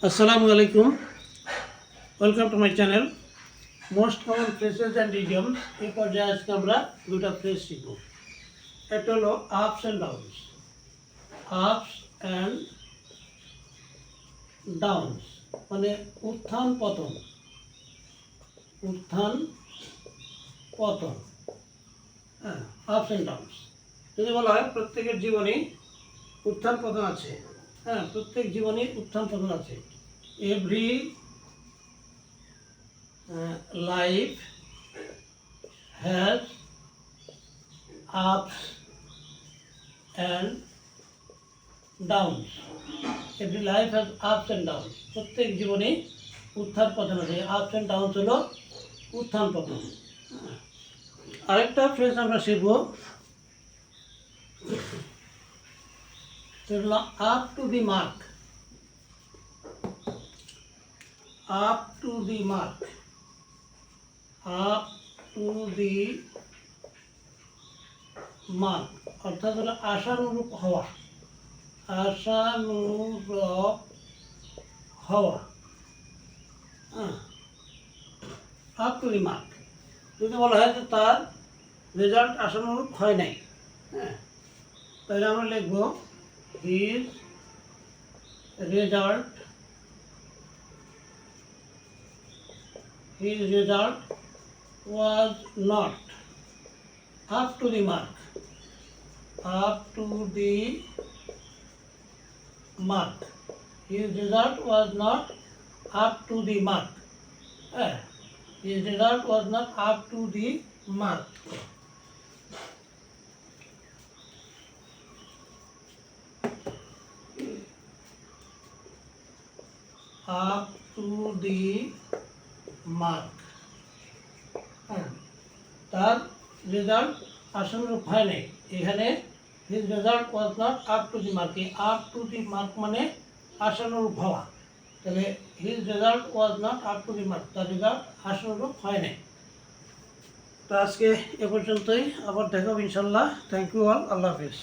Assalamu alaikum. Welcome to my channel. Most common phrases and idioms. এই পর্যায়ে আজকে আমরা দুটো ফ্রেজ শিখব। একটা হলো ups and downs. Ups and downs মানে উত্থান পতন। উত্থান পতন, হ্যাঁ, আপস অ্যান্ড ডাউনস। যদি বলা হয় প্রত্যেকের জীবনে উত্থান পতন আছে, হ্যাঁ, প্রত্যেক জীবনে উত্থান পতন আছে। Every life has ups and downs. Every life has ups and downs. প্রত্যেক জীবনে উত্থান পতন আছে। আপস অ্যান্ড ডাউনস হলো উত্থান পতন। আরেকটা ফ্রেজ আমরা শিখব, সেটা হলো up to the mark. Up to the mark, up to the mark অর্থাৎ হলো আশানুরূপ হওয়া। আশানুরূপ হওয়া, হ্যাঁ, আপ টু দি মার্ক। যদি বলা হয় যে তার রেজাল্ট আশানুরূপ হয় নাই, হ্যাঁ, তাহলে আমরা লিখব his result was not up to the mark. Up to the mark. His result was not up to the mark. His result was not up to the mark. Up to the mark. হ্যাঁ, তার result আশানুরূপ হয় নাই। এখানে his result was not up to the mark. Up to the mark মানে আশানুরূপ হওয়া। তাহলে his result was not up to the mark, তার রেজাল্ট আশানুরূপ হয় নাই। তো আজকে এ পর্যন্তই, আবার দেখা হবে ইনশাল্লাহ। Thank you all, Allah Hafiz.